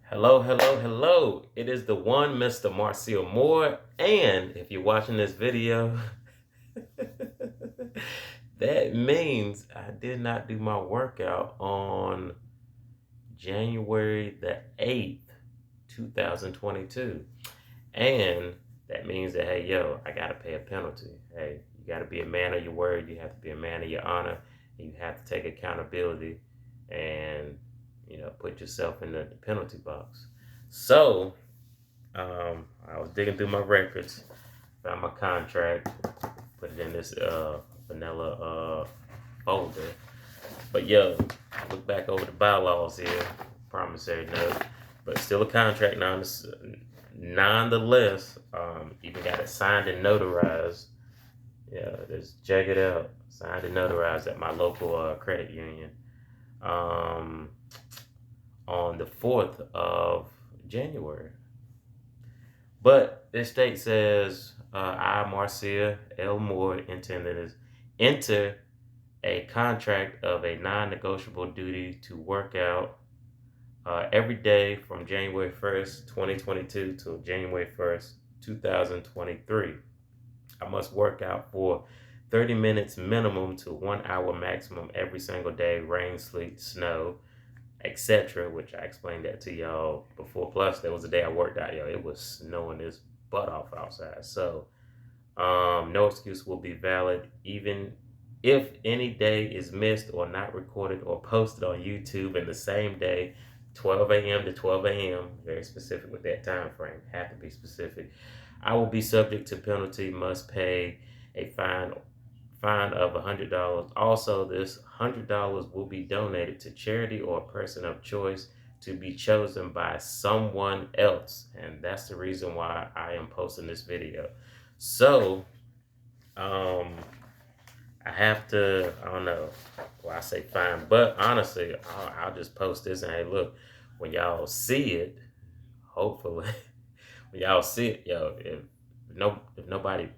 Hello, hello, hello. It is the one Mr. Marcia Moore. And if you're watching this video, that means I did not do my workout on January the 8th, 2022. And that means that, hey, yo, I got to pay a penalty. Hey, you got to be a man of your word. You have to be a man of your honor. You have to take accountability and, put yourself in the penalty box. So, I was digging through my records, found my contract, put it in this vanilla folder. But yo, look back over the bylaws here, promissory note, but still a contract nonetheless. Even got it signed and notarized. Yeah, just check it out. Signed and notarized at my local credit union um, on the 4th of January. But this state says, I, Marcia L. Moore, enter a contract of a non-negotiable duty to work out every day from January 1st, 2022 to January 1st, 2023. I must work out for 30 minutes minimum to 1 hour maximum every single day, rain, sleet, snow, etc., which I explained that to y'all before. Plus, there was a day I worked out, yo. It was snowing this butt off outside. So, no excuse will be valid, even if any day is missed or not recorded or posted on YouTube in the same day, 12 a.m. to 12 a.m. Very specific with that time frame. Have to be specific. I will be subject to penalty. Must pay a fine of $100. Also, this $100 will be donated to charity or a person of choice to be chosen by someone else. And that's the reason why I am posting this video. So, I have to, I don't know, well, I say fine, but honestly, I'll just post this and hey, look, when y'all see it, hopefully, when y'all see it, yo, if nobody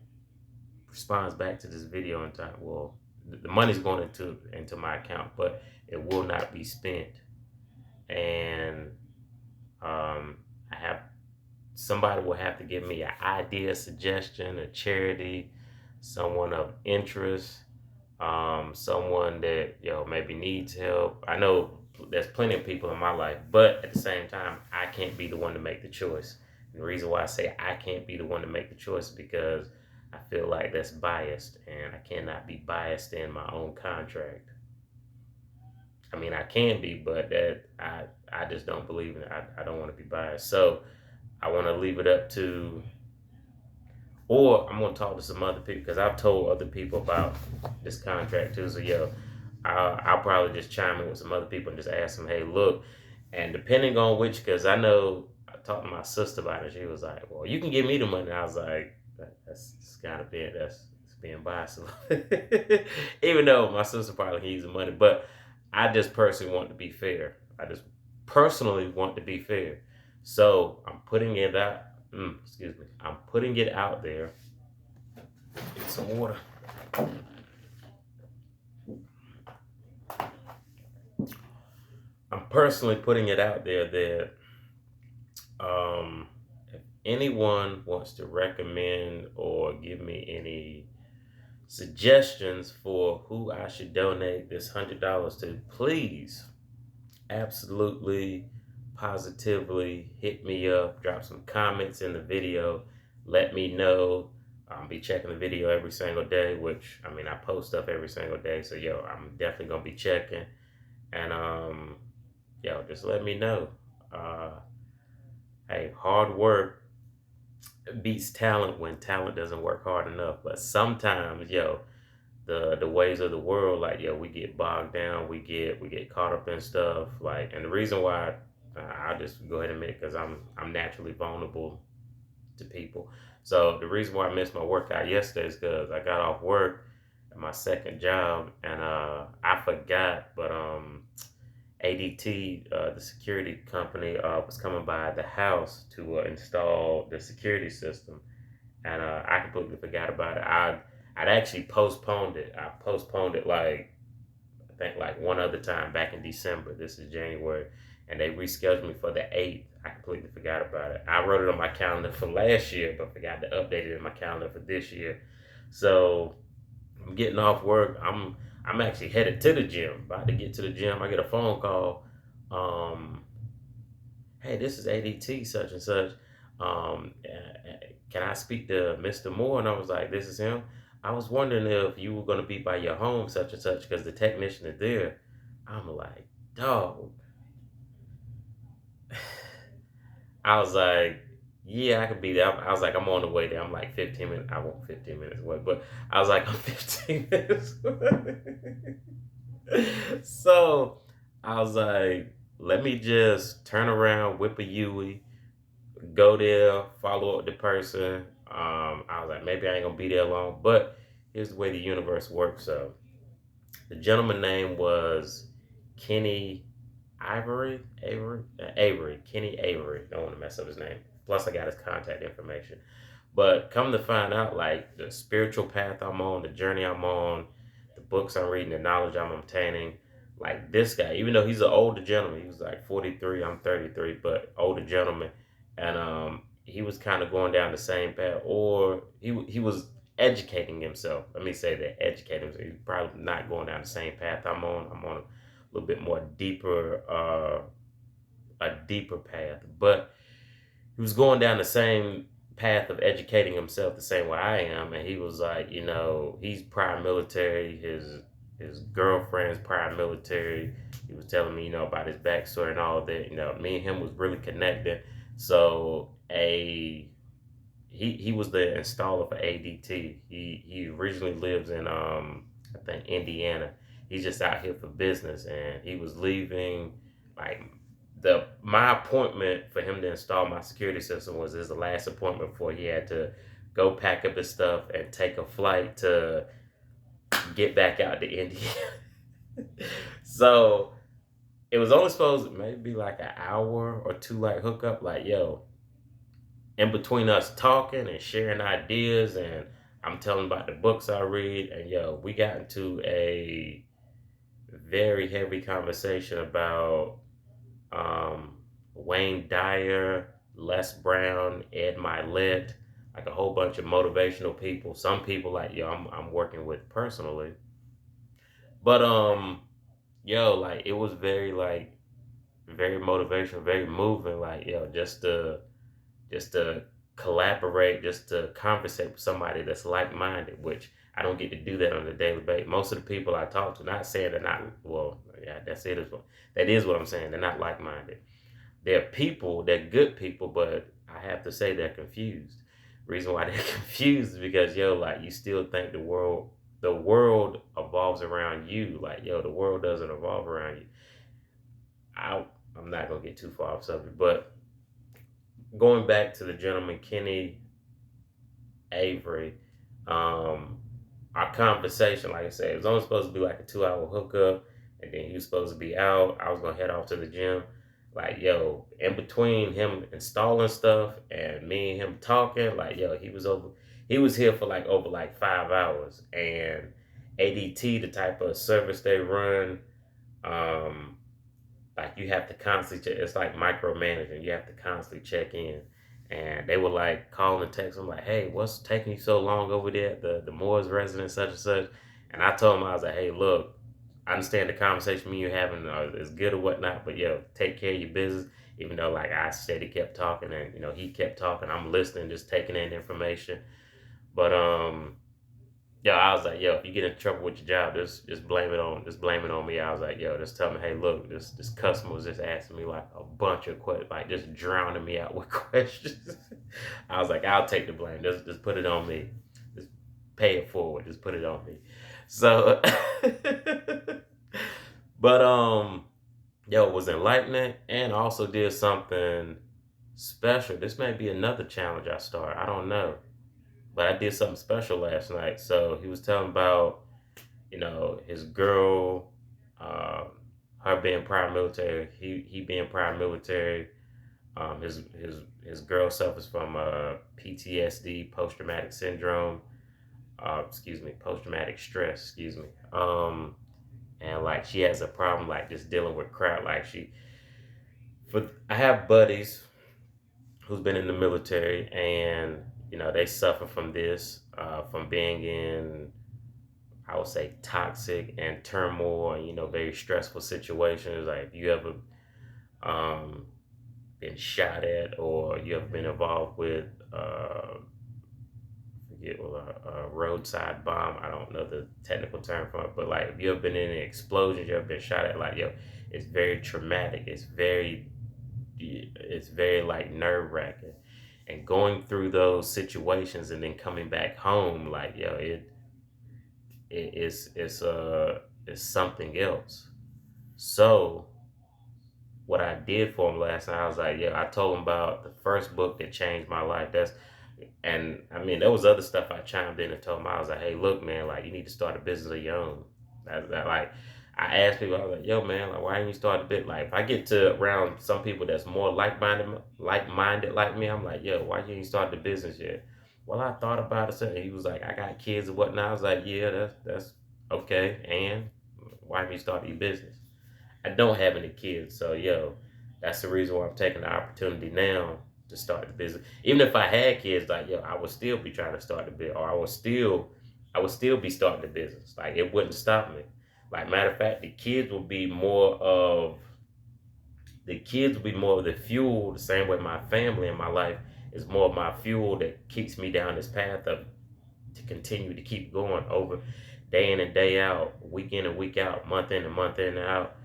responds back to this video in time, well, the money's going into my account, but it will not be spent. And I have somebody will have to give me an idea, suggestion, a charity, someone of interest, someone that maybe needs help. I know there's plenty of people in my life, but at the same time, I can't be the one to make the choice. And the reason why I say I can't be the one to make the choice is because I feel like that's biased, and I cannot be biased in my own contract. I mean, I can be, but that I just don't believe in it. I don't want to be biased, so I want to leave it up to, or I'm gonna talk to some other people because I've told other people about this contract too. So yeah, I'll probably just chime in with some other people and just ask them, hey, look, and depending on which, because I know I talked to my sister about it. She was like, well, you can give me the money. And I was like, that's kind of being that's being biased. Even though my sister probably can use the money, but I just personally want to be fair. I just personally want to be fair. So I'm putting it out. Excuse me. I'm putting it out there. Get some water. I'm personally putting it out there that if anyone wants to recommend or give me any suggestions for who I should donate this $100 to, please absolutely positively hit me up, drop some comments in the video, let me know. I'll be checking the video every single day, which I mean I post stuff every single day, so yo, I'm definitely gonna be checking. And yo, just let me know. Hey, hard work beats talent when talent doesn't work hard enough. But sometimes, yo, the ways of the world, like yo, we get bogged down, we get caught up in stuff. Like, and the reason why I'll just go ahead and admit, because I'm naturally vulnerable to people. So the reason why I missed my workout yesterday is because I got off work at my second job and I forgot, but ADT, the security company, was coming by the house to install the security system, and I completely forgot about it. I'd actually postponed it. I postponed it like I think like one other time back in December. This is January, and they rescheduled me for the 8th. I completely forgot about it. I wrote it on my calendar for last year, but forgot to update it in my calendar for this year. So I'm getting off work. I'm actually headed to the gym. About to get to the gym. I get a phone call. Um, hey, this is ADT such and such. Can I speak to Mr. Moore? And I was like, this is him. I was wondering if you were going to be by your home such and such because the technician is there. I'm like, dog. I was like, yeah, I could be there. I was like, I'm on the way there. I'm like 15 minutes. I won't 15 minutes away, but I was like, I'm 15 minutes away. So I was like, let me just turn around, whip a Yui, go there, follow up with the person. I was like, maybe I ain't gonna be there long, but here's the way the universe works. So the gentleman name was Kenny Avery, Kenny Avery. Don't want to mess up his name. Plus, I got his contact information. But come to find out, like the spiritual path I'm on, the journey I'm on, the books I'm reading, the knowledge I'm obtaining, like this guy, even though he's an older gentleman, he was like 43, I'm 33, but older gentleman, and he was kind of going down the same path, or he was educating himself. Let me say that, educating himself. He's probably not going down the same path I'm on. I'm on a little bit more deeper, a deeper path, but he was going down the same path of educating himself the same way I am, and he was like, he's prior military. His girlfriend's prior military. He was telling me, about his backstory and all of that. Me and him was really connected. So he was the installer for ADT. He originally lives in I think Indiana. He's just out here for business, and he was leaving like the my appointment for him to install my security system was his last appointment before he had to go pack up his stuff and take a flight to get back out to Indiana. So it was only supposed to maybe like an hour or two like hookup. Like, yo, in between us talking and sharing ideas, and I'm telling about the books I read, and yo, we got into a very heavy conversation about um, Wayne Dyer, Les Brown, Ed Milet, like a whole bunch of motivational people. Some people like yo, I'm working with personally, but yo, like it was very very motivational, very moving. Like yo, just to collaborate, just to conversate with somebody that's like minded, which I don't get to do that on a daily basis. Most of the people I talk to, not saying they're not, well, yeah, that's it. That is what I'm saying. They're not like minded. They're people, they're good people, but I have to say they're confused. Reason why they're confused is because, yo, like you still think the world evolves around you. Like, yo, the world doesn't evolve around you. I, I'm not going to get too far off subject, but going back to the gentleman Kenny Avery, um, our conversation, like I said, it was only supposed to be like a 2 hour hookup, and then he was supposed to be out. I was gonna head off to the gym. Like, yo, in between him installing stuff and me and him talking, like, yo, he was here for like over like 5 hours. And ADT, the type of service they run, um, like you have to constantly check. It's like micromanaging. You have to constantly check in. And they were like calling and texting. I'm like, hey, what's taking you so long over there at the Moore's residence, such and such? And I told him, I was like, hey, look, I understand the conversation me and you having is good or whatnot, but yo, take care of your business. Even though like I said, he kept talking and he kept talking. I'm listening, just taking in information. But yeah, I was like, yo, if you get in trouble with your job, just blame it on me. I was like, yo, just tell me, hey, look, this customer was just asking me like a bunch of questions, like just drowning me out with questions. I was like, I'll take the blame. Just put it on me. Just pay it forward. Just put it on me. So, but yo, it was enlightening, and I also did something special. This may be another challenge I start. I don't know, but I did something special last night. So he was telling about his girl, her being prior military, he being prior military. His girl suffers from PTSD, post traumatic syndrome. Excuse me, post traumatic stress. Excuse me. And like she has a problem like just dealing with crowd. Like For I have buddies who's been in the military, and they suffer from this, from being in, I would say, toxic and turmoil, and very stressful situations. Like if you ever um, been shot at, or you ever been involved with, forget what a roadside bomb. I don't know the technical term for it, but like if you ever been in an explosion, you ever been shot at, like it's very traumatic. It's very like nerve wracking, and going through those situations and then coming back home, like it's something else. So what I did for him last night, I was like, I told him about the first book that changed my life. And I mean, there was other stuff I chimed in and told him. I was like, hey, look, man, like you need to start a business of your own. Like, I asked people, I was like, yo, man, like, why didn't you start a bit? Like, if I get to around some people that's more like minded like me, I'm like, yo, why you ain't start the business yet? Well, I thought about it. So he was like, I got kids and whatnot. I was like, yeah, that's okay. And why haven't you started your business? I don't have any kids, so that's the reason why I'm taking the opportunity now to start the business. Even if I had kids, like I would still be trying to start the business, or I would still be starting the business. Like it wouldn't stop me. Like matter of fact, the kids will be more of the fuel, the same way my family and my life is more of my fuel that keeps me down this path of to continue to keep going over day in and day out, week in and week out, month in and month in and out,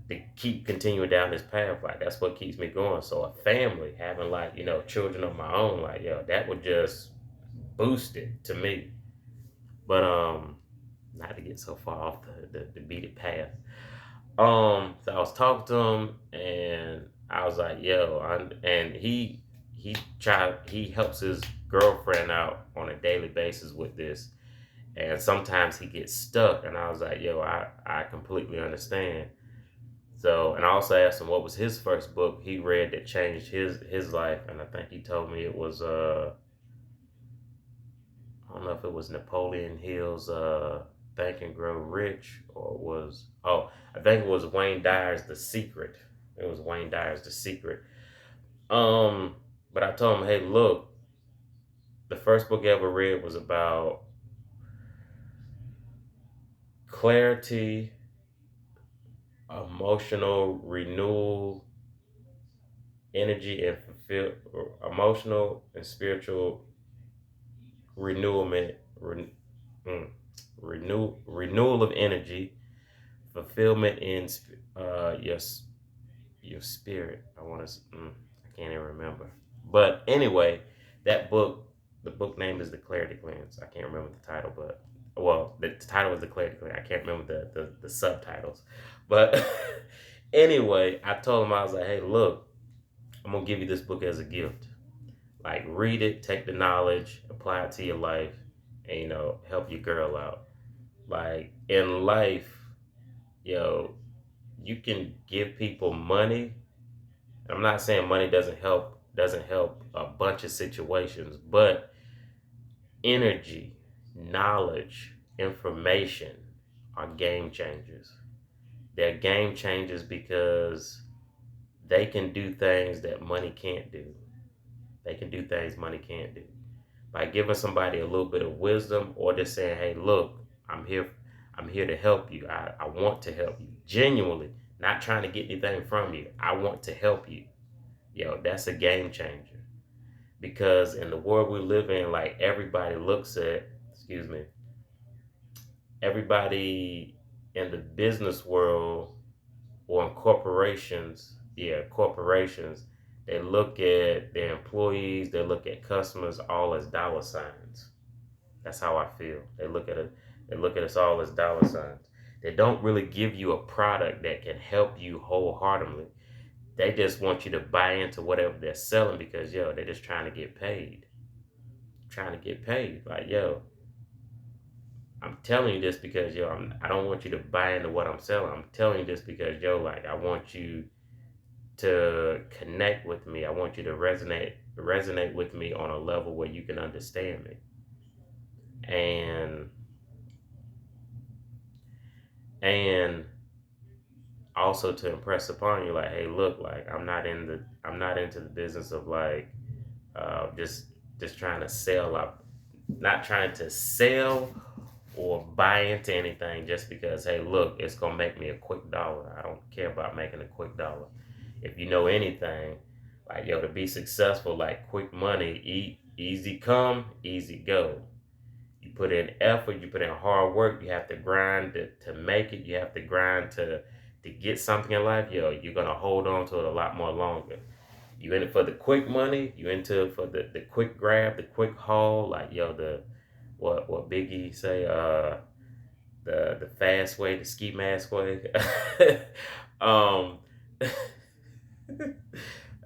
to keep continuing down this path. Like that's what keeps me going. So a family, having like children of my own, like that would just boost it to me. But not to get so far off the beaten path. So I was talking to him, and I was like, and he helps his girlfriend out on a daily basis with this, and sometimes he gets stuck, and I was like, I completely understand. So, and I also asked him what was his first book he read that changed his life, and I think he told me it was I don't know if it was Napoleon Hill's Think and Grow Rich, or it was, I think it was Wayne Dyer's The Secret. It was Wayne Dyer's The Secret. Um, but I told him, hey, look, the first book I ever read was about clarity, emotional renewal, energy, and fulfill emotional and spiritual renewal, mm, renewal of energy, fulfillment in your spirit. I can't even remember. But anyway, that book, the book name is The Clarity Cleanse. I can't remember the title, but well, the title is The Clarity Cleanse. I can't remember the subtitles. But anyway, I told him, I was like, hey, look, I'm gonna give you this book as a gift. Like read it, take the knowledge, apply it to your life, and help your girl out. Like in life, yo, you can give people money. I'm not saying money doesn't help a bunch of situations, but energy, knowledge, information are game changers. They're game changers because they can do things that money can't do. They can do things money can't do. By giving somebody a little bit of wisdom, or just saying, hey, look, I'm here I'm here to help you. I want to help you genuinely, not trying to get anything from you. I want to help you. That's a game changer, because in the world we live in, like excuse me, everybody in the business world, or in corporations, they look at their employees, they look at customers all as dollar signs. That's how I feel. They look at us all as dollar signs. They don't really give you a product that can help you wholeheartedly. They just want you to buy into whatever they're selling, because they're just trying to get paid. Trying to get paid. Like I'm telling you this because I don't want you to buy into what I'm selling. I'm telling you this because like I want you to connect with me. I want you to resonate with me on a level where you can understand me. And and also to impress upon you, like, hey, look, like I'm not into the business of like just trying to sell up, not trying to sell or buy into anything just because, hey, look, it's gonna make me a quick dollar. I don't care about making a quick dollar. If you know anything, like yo, to be successful, like quick money, easy come, easy go. You put in effort, you put in hard work, you have to grind to make it, you have to grind to get something in life, yo, you're gonna hold on to it a lot more longer. You in it for the quick money, you into it for the quick grab, the quick haul, like yo, the what Biggie say, the fast way, the ski mask way. um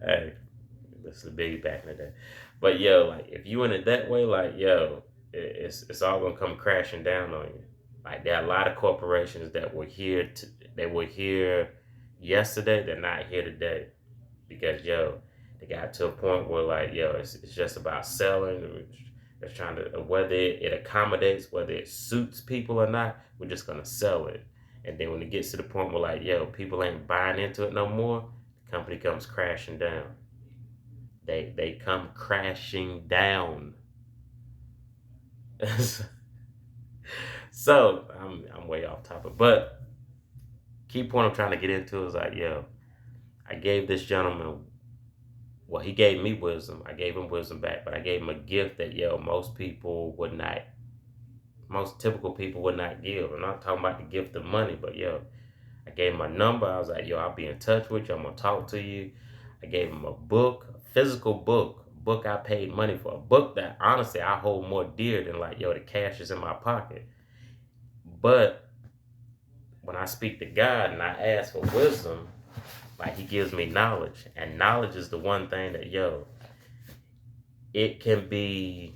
hey, this is Biggie back in the day. But yo, like if you in it that way, like yo, it's all gonna come crashing down on you. Like there are a lot of corporations that were here they were here yesterday, they're not here today. Because yo, they got to a point where like yo, it's just about selling. It's trying to whether it accommodates, whether it suits people or not, we're just gonna sell it. And then when it gets to the point where like yo, people ain't buying into it no more, the company comes crashing down. They come crashing down. So I'm way off topic, but key point I'm trying to get into is like yo, I gave this gentleman, well, he gave me wisdom. I gave him wisdom back, but I gave him a gift that yo, most typical people would not give. I'm not talking about the gift of money, but yo, I gave him my number. I was like, yo, I'll be in touch with you. I'm gonna talk to you. I gave him a book, a physical book, a book I paid money for, a book that honestly I hold more dear than like yo, the cash is in my pocket. But when I speak to God and I ask for wisdom, like He gives me knowledge, and knowledge is the one thing that yo, it can be,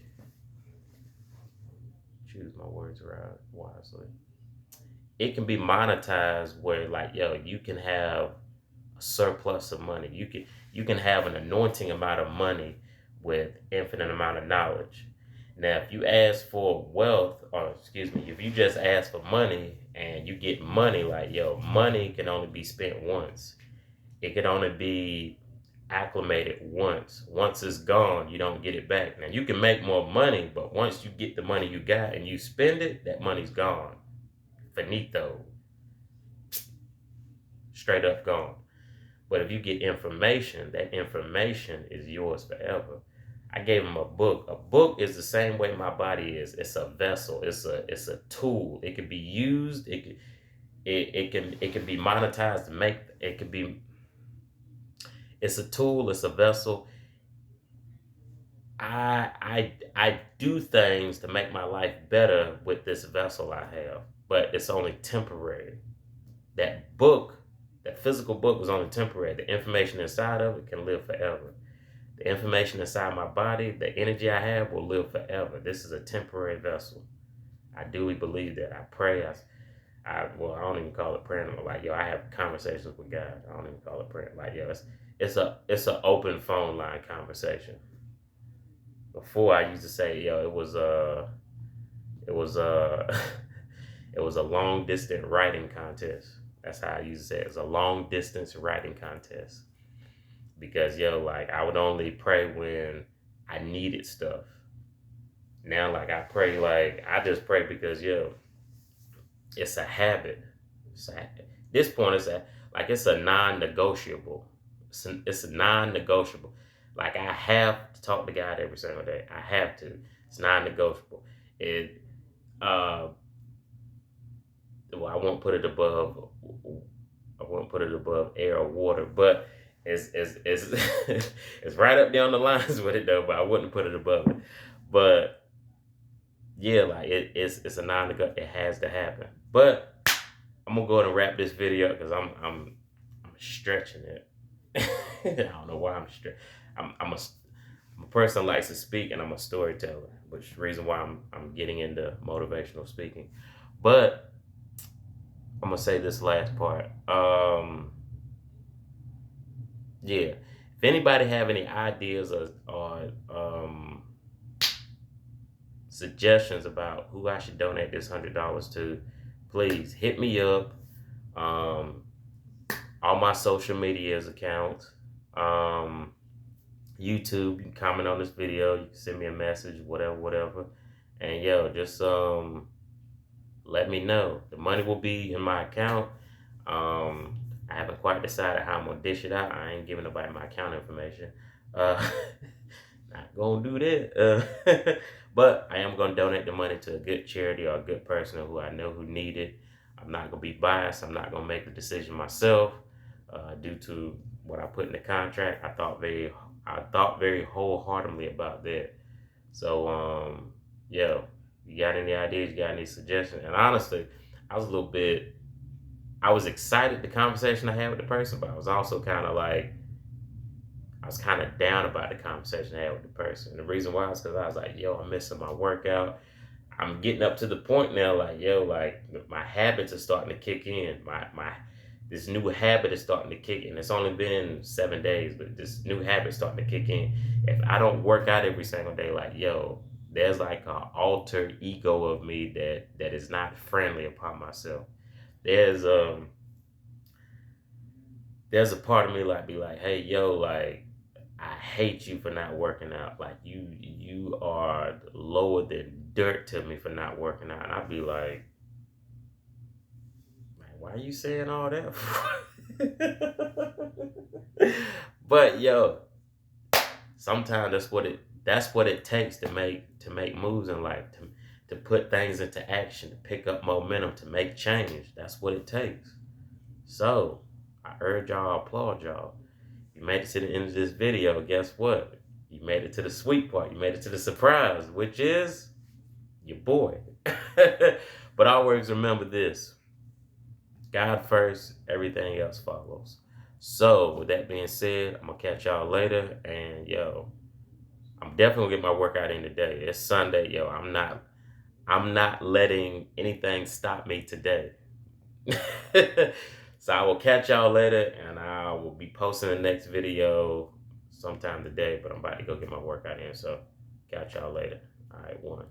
choose my words right wisely. It can be monetized where like yo, you can have a surplus of money. You can have an anointing amount of money with infinite amount of knowledge. Now, if you ask for wealth, or excuse me, if you just ask for money and you get money, like yo, money can only be spent once. It can only be acclimated once. Once it's gone, you don't get it back. Now you can make more money, but once you get the money you got and you spend it, that money's gone. Finito. Straight up gone. But if you get information, that information is yours forever. I gave him a book. A book is the same way my body is. It's a vessel. It's a tool. It can be used. It can be monetized to make. It can be. It's a tool. It's a vessel. I do things to make my life better with this vessel I have, but it's only temporary. That book, that physical book was only temporary. The information inside of it can live forever. The information inside my body, the energy I have will live forever. This is a temporary vessel. I do believe that. I pray. Well, I don't even call it praying. Like yo, I have conversations with God. I don't even call it praying. Like yo, it's a open phone line conversation. Before I used to say yo, it was it was a long distance writing contest. That's how I used to say it. It's a long distance writing contest. Because yo, like I would only pray when I needed stuff. Now like I pray, like I just pray because yo, it's a habit. This point is it's a non-negotiable. It's a non-negotiable. Like I have to talk to God every single day. I have to. It's non-negotiable. It uh well, I won't put it above air or water, but it's it's right up there on the lines with it though. But I wouldn't put it above it. But yeah, like it's a non-negotiable. It has to happen. But I'm gonna go ahead and wrap this video because I'm stretching it. I don't know why I'm a person that likes to speak and I'm a storyteller, which is the reason why I'm getting into motivational speaking. But I'm gonna say this last part. Yeah. If anybody have any ideas or suggestions about who I should donate this $100 to, please hit me up. Um, all my social medias accounts. Um, YouTube, you can comment on this video, you can send me a message, whatever, whatever. And yo, just let me know. The money will be in my account. Um, I haven't quite decided how I'm gonna dish it out. I ain't giving nobody my account information. Uh, not gonna do that. But I am gonna donate the money to a good charity or a good person who I know who need it. I'm not gonna be biased. I'm not gonna make the decision myself due to what I put in the contract. I thought very wholeheartedly about that. So yeah, you got any ideas? You got any suggestions? And honestly, I was a little bit. I was excited the conversation I had with the person, but I was also kind of like I was kind of down about the conversation I had with the person. And the reason why is because I was like, yo, I'm missing my workout. I'm getting up to the point now, like, yo, like my habits are starting to kick in. My this new habit is starting to kick in. It's only been 7 days, but this new habit is starting to kick in. If I don't work out every single day, like, yo, there's like an alter ego of me that is not friendly upon myself. There's um there's a part of me like be like, hey, yo, like I hate you for not working out. Like you are lower than dirt to me for not working out. And I'd be like, man, why are you saying all that? But yo, sometimes that's what it takes to make moves in life, to put things into action, to pick up momentum, to make change. That's what it takes. So I urge y'all, applaud y'all. You made it to the end of this video. Guess what? You made it to the sweet part. You made it to the surprise, which is your boy. But always remember this: God first, everything else follows. So, with that being said, I'm gonna catch y'all later. And yo, I'm definitely gonna get my workout in today. It's Sunday, yo. I'm not letting anything stop me today. So I will catch y'all later, and I will be posting the next video sometime today. But I'm about to go get my workout in, so catch y'all later. All right, one.